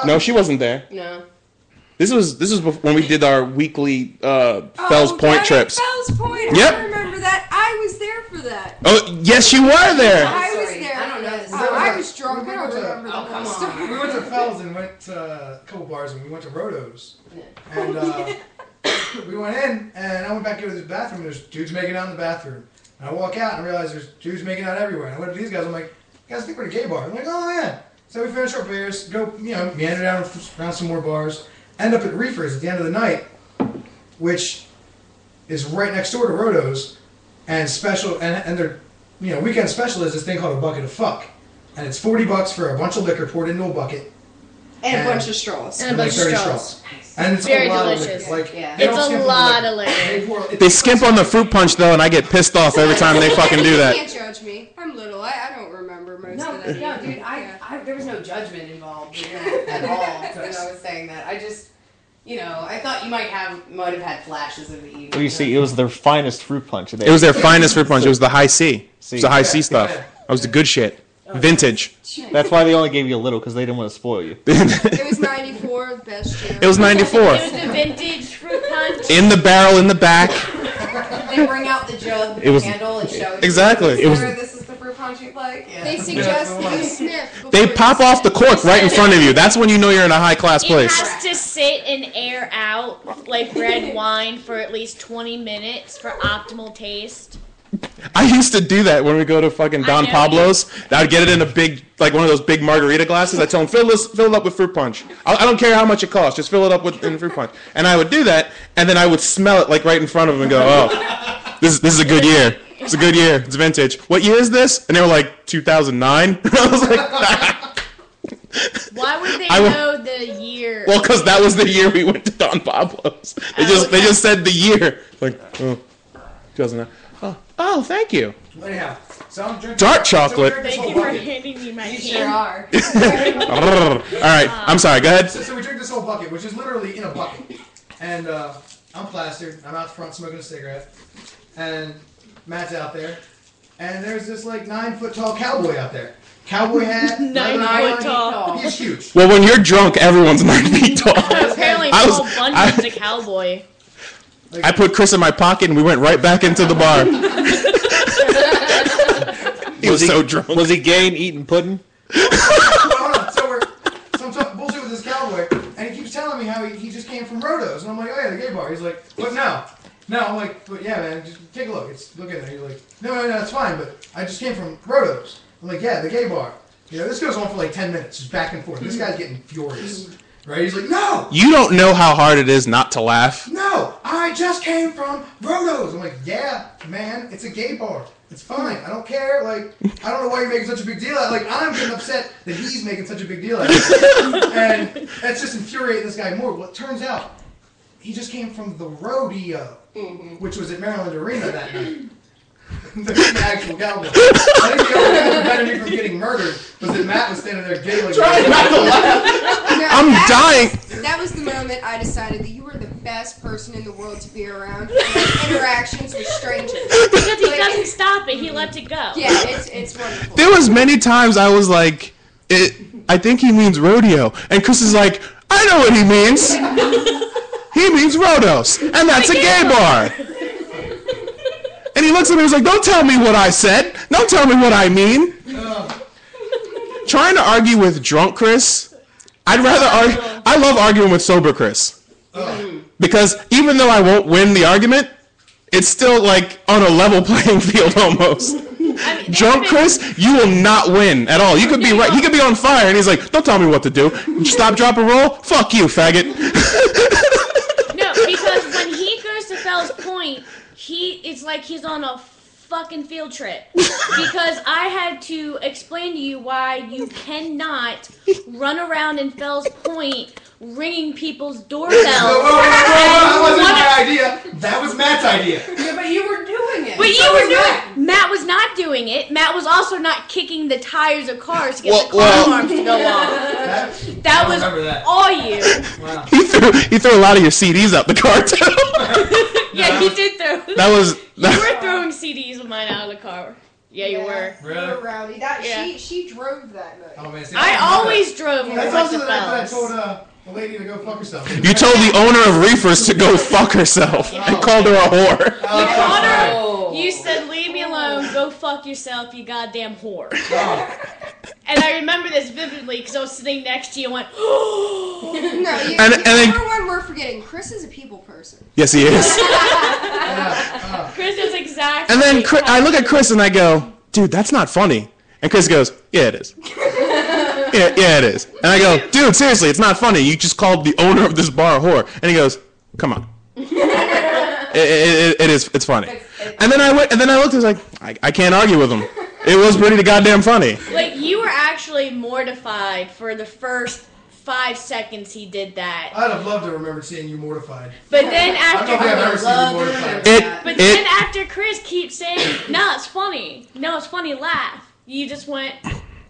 No, she wasn't there. No. This was when we did our weekly Fells Point trips. Fells Point. Yep. I remember that. I was there for that. Oh, yes, you were there. I was there. I don't know this. I was drunk. I don't remember the whole story. We went to Fells and went to a couple bars, and we went to Rotos. And we went in, and I went back into this bathroom, and there's dudes making out in the bathroom. And I walk out and I realize there's dudes making out everywhere. And I went to these guys, I'm like, you guys think we're at a gay bar? I'm like, oh yeah. So we finish our beers, go, meander down around some more bars, end up at Reefers at the end of the night, which is right next door to Rotos, and special, and their, weekend special is this thing called a bucket of fuck. And it's $40 for a bunch of liquor poured into a bucket. And a bunch of straws. And a bunch of straws. And it's very a lot delicious. Of liquor. It's a lot of liquor. They skimp on the fruit punch though, and I get pissed off every time they fucking do that. You can't judge me. I'm little. I don't remember most of that. No, dude. I there was no judgment involved in that at all when I was saying that. I just, I thought you might have had flashes of the evening. Well, you see, it was their finest fruit punch. It was their finest fruit punch. It was the high C. It was the high C stuff. That was the good shit. Vintage. That's why they only gave you a little, because they didn't want to spoil you. It was 94, best year. It was 94. It was the vintage fruit punch. In the barrel, in the back. They bring out the jug with the candle and show you. Exactly. This is the fruit punch you like? Yeah. They suggest you sniff. They pop off the cork right in front of you. That's when you know you're in a high-class place. It has to sit and air out like red wine for at least 20 minutes for optimal taste. I used to do that when we go to fucking Don Pablo's. I would get it in a big, like one of those big margarita glasses. I tell them, fill it up with fruit punch. I don't care how much it costs, just fill it up in fruit punch. And I would do that, and then I would smell it like right in front of them and go, oh, this is a good year. It's a good year. It's vintage. What year is this? And they were like, 2009. I was like, why would they know the year? Well, because that was the year we went to Don Pablo's. They just said the year. Like, oh, 2009. Oh, thank you. Anyhow, so I'm drinking dark chocolate. Thank you for handing me my can. You sure are. All right, I'm sorry. Go ahead. So we drink this whole bucket, which is literally in a bucket. And I'm plastered. I'm out front smoking a cigarette. And Matt's out there. And there's this like 9-foot tall cowboy out there. Cowboy hat. 9 foot tall. He's huge. Well, when you're drunk, everyone's 9 feet tall. Apparently, Paul Bunyan's a cowboy. I put Chris in my pocket and we went right back into the bar. He was so drunk. Was he gay and eating pudding? So I'm talking bullshit with this cowboy, and he keeps telling me how he just came from Rotos, and I'm like, oh yeah, the gay bar. He's like, what now? No, I'm like, but yeah, man, just take a look. Look in there. He's like, no, it's fine, but I just came from Rotos. I'm like, yeah, the gay bar. This goes on for like 10 minutes, just back and forth. This guy's getting furious. Right? He's like, no! You don't know how hard it is not to laugh. No! I just came from Rotos! I'm like, yeah, man, it's a gay bar. It's fine. I don't care. Like, I don't know why you're making such a big deal out of it. Like, I'm getting upset that he's making such a big deal out of it. And that's just infuriating this guy more. Well, it turns out, he just came from the rodeo, which was at Maryland Arena that night. The actual cowboy. I think the only thing that prevented me from getting murdered was that Matt was standing there giggling. Trying not to laugh. I'm dying. That was the moment I decided that you were the best person in the world to be around for interactions with strangers. Because he doesn't stop it, he lets it go. Yeah, it's wonderful. There was many times I was like, I think he means rodeo. And Chris is like, I know what he means. He means Rotos. And that's a gay bar. And he looks at me and he's like, don't tell me what I said. Don't tell me what I mean. Trying to argue with drunk Chris, I'd rather argue. I love arguing with sober Chris. Because even though I won't win the argument, it's still like on a level playing field almost. Drunk Chris, you will not win at all. You could be right. He could be on fire and he's like, don't tell me what to do. Stop, drop, and roll. Fuck you, faggot. No, because when he goes to Fells Point, it's like he's on a fucking field trip. Because I had to explain to you why you cannot run around in Fells Point ringing people's doorbells. That wasn't my idea. That was Matt's idea. Yeah, but you were doing it. But you were doing it. Matt was not doing it. Matt was also not kicking the tires of cars to get the car alarms to go off. That was all you. Wow. He threw a lot of your CDs out the car too. Yeah, he did throw. You were throwing CDs of mine out of the car. Yeah, you were. You were rowdy. That Yeah. she drove that night. Oh man, see, I always drove when we That's went also to the night that I Fellas. told the lady to go fuck herself. You told the owner of Reefers to go fuck herself and called her a whore. Connor, you said, "Leave me alone. Go fuck yourself, you goddamn whore." And I remember this vividly because I was sitting next to you and went, No, And then- number one, we're forgetting. Chris is a people person. Yes, he is. Chris is exactly. And then I look at Chris and I go, dude, that's not funny. And Chris goes, yeah, it is. Yeah, it is. And I go, dude, seriously, it's not funny. You just called the owner of this bar a whore. And he goes, come on. It is. It's funny. And then I looked and I was like, I can't argue with him. It was pretty goddamn funny. Like, you were actually mortified for the first 5 seconds he did that. I'd have loved to remember seeing you mortified. But then I don't think I've after, ever seen you mortified. then after Chris keeps saying, "No, it's funny. No, it's funny." Laugh. You just went,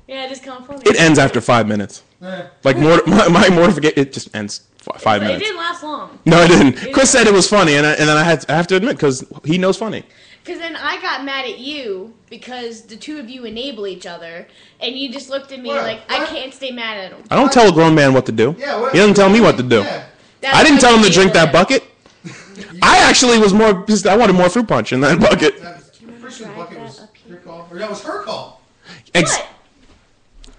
"Yeah, it is kind of funny." It ends after 5 minutes. Like my mortification, it just ends 5 But minutes. it didn't last long. No, it didn't. Chris said it was funny, and then I have to admit because he knows funny. Because then I got mad at you because the two of you enable each other, and you just looked at me like, I can't stay mad at him. I don't tell a grown man what to do. Yeah, He doesn't tell me what to do. Yeah. That's I didn't how tell him you to drink enable that bucket. I actually was more pissed. I wanted more fruit punch in that bucket. That was, pretty sure the bucket was your call. Or that was her call. What?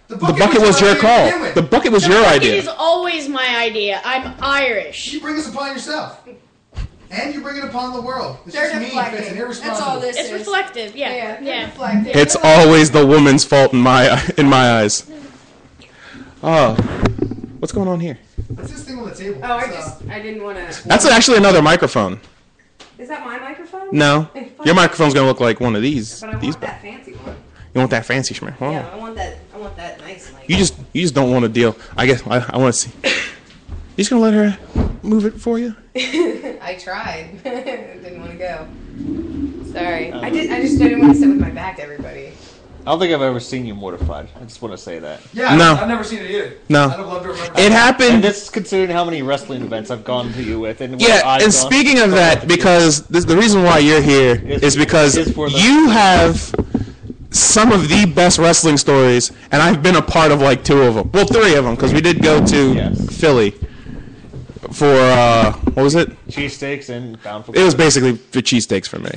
The bucket was your call. The bucket was your It idea. is always my idea. I'm Irish. You bring this upon yourself. And you bring it upon the world. It's They're just mean, deflecting. it's irresponsible. That's all this It's is. reflective, Yeah, yeah. they're deflecting. It's always the woman's fault in my eyes. Oh, what's going on here? What's this thing on the table? Oh, It's, I didn't want to. That's actually another microphone. Is that my microphone? No, your microphone's gonna look like one of these. But I These. want that fancy one. You want that fancy schmear? Oh. Yeah, I want that nice mic. You just don't want to deal. I guess I want to see. You just gonna let her move it for you? I tried. Didn't want to go. Sorry. I just didn't want to sit with my back to everybody. I don't think I've ever seen you mortified. I just want to say that. yeah, No. I've never seen it either. No. I'd have loved to remember. It And happened. that's considering how many wrestling events I've gone to you with. And where Yeah, I've and gone. speaking of that, because the reason why you're here is because It's for the- you have some of the best wrestling stories, and I've been a part of like 2 of them. Well, 3 of them, because we did go to Yes. Philly for what was it? Cheesesteaks and Bound for It was basically for cheesesteaks for me.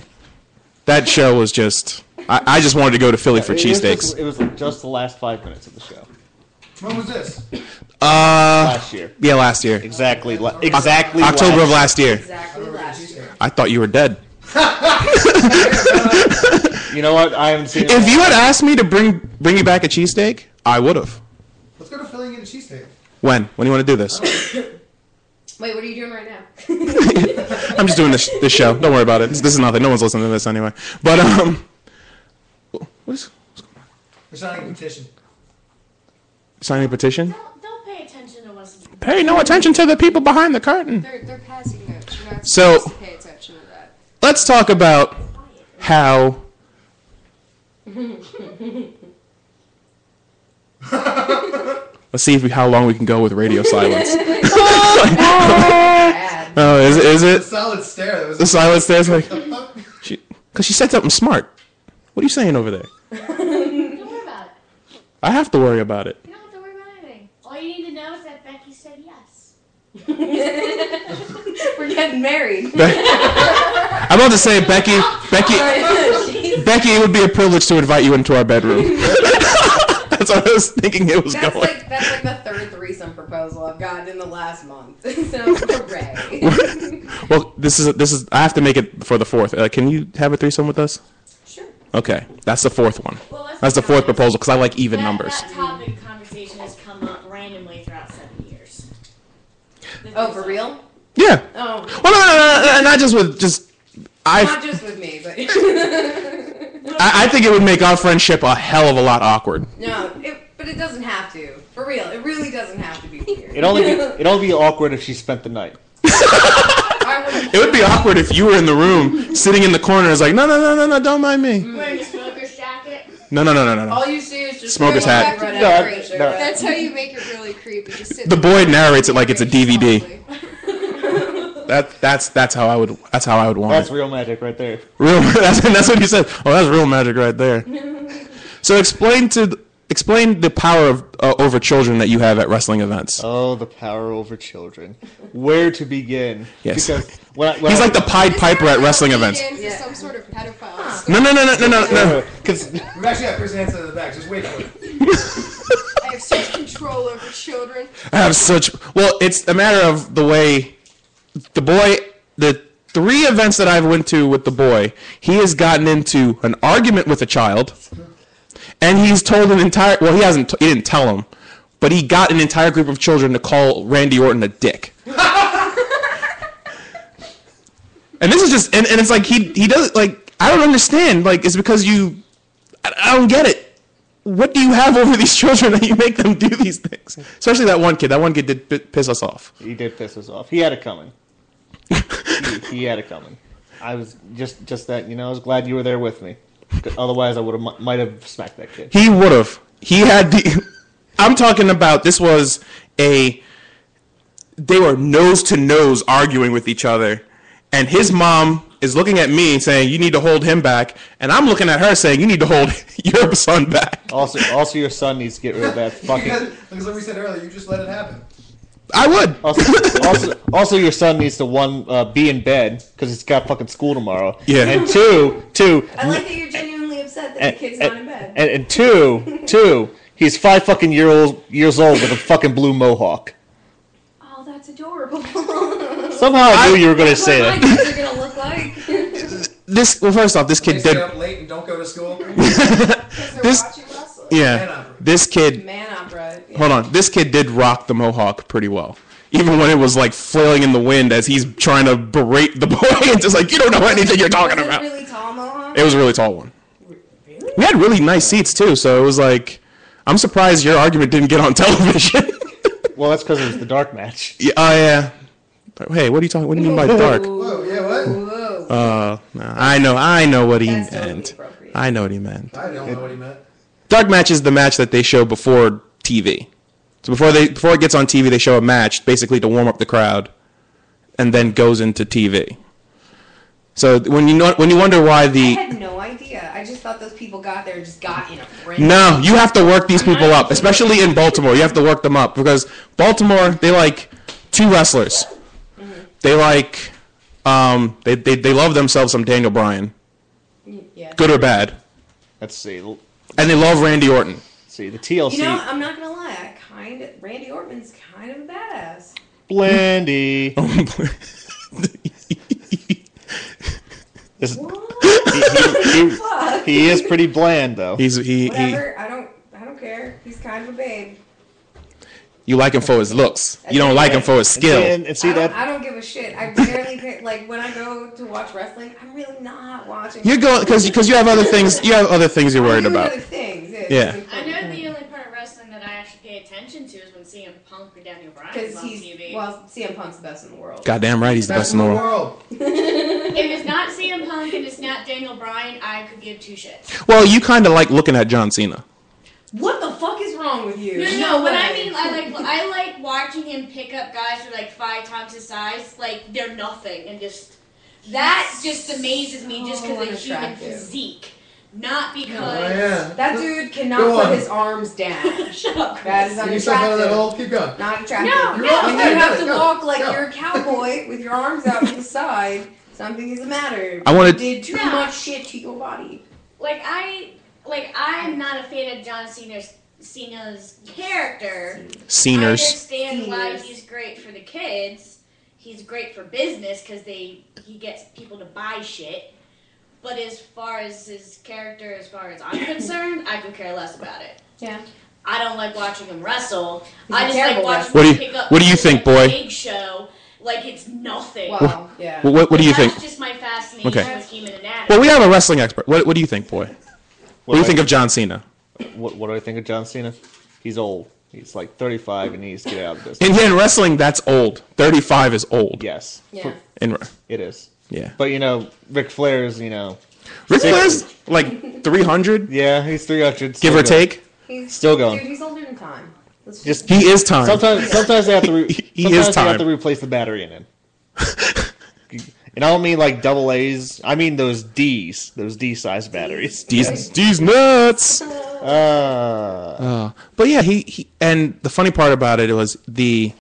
That show was just. I just wanted to go to Philly for cheesesteaks. It was just the last 5 minutes of the show. When was this? Last year. Yeah, last year. Exactly. Exactly. October of last year. Exactly last year. I thought you were dead. You know what? I haven't seen it. If you had asked me to bring you back a cheesesteak, I would have. Let's go to Philly and get a cheesesteak. When? When do you want to do this? Wait, what are you doing right now? I'm just doing this show. Don't worry about it. This is nothing. No one's listening to this anyway. But what's going on? We're signing a petition. Signing a petition? Don't pay attention to what's. Pay no attention to the people behind the curtain. They're passing notes. You're not So- supposed to pay attention to that. Let's talk about how. Let's see how long we can go with radio silence. Bad. Oh, is The it? solid stare. That was The silence there's like, because she said something smart. What are you saying over there? Don't worry about it. I have to worry about it. You don't have to worry about anything. All you need to know is that Becky said yes. We're getting married. I'm about to say, Becky, it would be a privilege to invite you into our bedroom. That's what I was thinking it was That's going. like the third threesome proposal I've gotten in the last month. So hooray. Well, this is. I have to make it for the 4th. Can you have a threesome with us? Sure. Okay, that's the 4th one. Well, let's That's the be 4th honest. proposal because I like even numbers. That topic of conversation has come up randomly throughout 7 years. Oh, for real? Yeah. Oh, Well, no, not just with just. not just with me, but I think it would make our friendship a hell of a lot awkward. no. But it doesn't have to. For real, it really doesn't have to be weird. It'd only be awkward if she spent the night. It would be awkward if you were in the room, sitting in the corner, it's like, no, don't mind me. Wearing a smoker's jacket. No. All you see is just Smoker's hat. Red No, decoration, no. right? That's how you make it really creepy. Just sit The boy narrates it like it's a DVD. softly. That's how I would want That's it. real magic right there. Real. That's what he said. Oh, that's real magic right there. So explain the power of over children that you have at wrestling events. Oh, the power over children. Where to begin? Yes. Because when He's like the Pied Piper at wrestling events. Into some sort of pedophile. No. Because We've actually got Chris Hansen in the back. Just wait for it. I have such control over children. I have such. Well, it's a matter of the way the boy. The 3 events that I've went to with the boy, he has gotten into an argument with a child, and he's told an entire. Well, he hasn't. He didn't tell him, but he got an entire group of children to call Randy Orton a dick. And this is just. And it's like he does like. I don't understand. Like it's because you. I don't get it. What do you have over these children that you make them do these things? Especially that one kid. That one kid did piss us off. he did piss us off. He had it coming. he had it coming. I was just that, I was glad you were there with me. Otherwise, I might have smacked that kid. He would have. He had the. I'm talking about. This was a. They were nose to nose arguing with each other, and his mom is looking at me saying, "You need to hold him back," and I'm looking at her saying, "You need to hold your son back." Also, your son needs to get rid of that fucking. Because like we said earlier, you just let it happen. I would. Also, your son needs to be in bed because he's got fucking school tomorrow. Yeah. And two. I like that you're genuinely upset that the kid's not in bed. And two. He's 5 fucking years old with a fucking blue mohawk. Oh, that's adorable. Somehow I knew you were going to say What my that. kids are gonna look like. Well, first off, this They kid stay did. up late and don't go to school. Because they're This- watching wrestling. Yeah. This kid. Man opera. Yeah. Hold on. This kid did rock the mohawk pretty well. Even when it was like flailing in the wind as he's trying to berate the boy. It's just like, you don't know anything you're talking Was it about. really tall mohawk? It was a really tall one. Really? We had really nice seats too, so it was like, I'm surprised your argument didn't get on television. Well, that's because it was the dark match. Yeah, yeah. Hey, what are you talking? What do you mean by dark? Whoa, yeah, what? Whoa. No, I know what he That's totally meant. appropriate. I know what he meant. I don't know what he meant. Dark match is the match that they show before TV. So before it gets on TV, they show a match basically to warm up the crowd, and then goes into TV. So when you wonder why I the had no idea. I just thought those people got there and just got in a frenzy. no, you have to work these people up, especially in Baltimore. You have to work them up because Baltimore, they like 2 wrestlers. They like they love themselves some Daniel Bryan, Yeah. good or bad, Let's see. and they love Randy Orton. See the TLC. You know, I'm not gonna lie. Randy Orton's kind of a badass. Blandy. This- Fuck. he is pretty bland though. Whatever. I don't care. He's kind of a babe. You like him for his looks. You don't like him for his skill. And see that. I don't give a shit. I barely pay, like when I go to watch wrestling. I'm really not watching. You're going because you have other things. You have other things you're worried I'm doing about. other things. Yeah. I know the only part of wrestling that I actually pay attention to is when CM Punk or Daniel Bryan is Because on he's TV. CM Punk's the best in the world. Goddamn right, he's the best in the world. If it's not CM Punk and it's not Daniel Bryan, I could give 2 shits. Well, you kind of like looking at John Cena. What the fuck is wrong with you? No, what I way. mean, I like watching him pick up guys who are like 5 times his size, like they're nothing, and that just amazes me just because of human unattractive. physique, not because. Oh, yeah. That dude cannot Go put on. his arms down. Shut up, That is Get yourself out of that unattractive. hole. Keep going. Not attractive. No, When no. you have to Go, walk like go. you're a cowboy with your arms out to the side, something is the matter. I wanna- You did too No. much shit to your body. I'm not a fan of John Cena's character. I Ceners. understand why Ceners. he's great for the kids. He's great for business because he gets people to buy shit. But as far as his character, as far as I'm concerned, I could care less about it. Yeah. I don't like watching him wrestle. He's I a just like terrible watching What do him you- pick up what do you think, like boy? Big Show like it's nothing. Well, yeah. What do you think? That's just my fascination Okay. with human anatomy. Well, we have a wrestling expert. What do you think, boy? What do you think of John Cena? What do I think of John Cena? He's old. He's like 35 and he needs to get out of this. In wrestling, that's old. 35 is old. Yes. Yeah. It is. Yeah. But Ric Flair is, Ric Flair's like 300, yeah, he's 300. give or take. He's, Still going. Dude, he's older than time. Let's Just He is time. sometimes they have to He is sometimes they have time. to replace the battery in him. And I don't mean like double A's. I mean those D's. Those D-sized batteries. D's nuts. Uh, But yeah, he and the funny part about it was the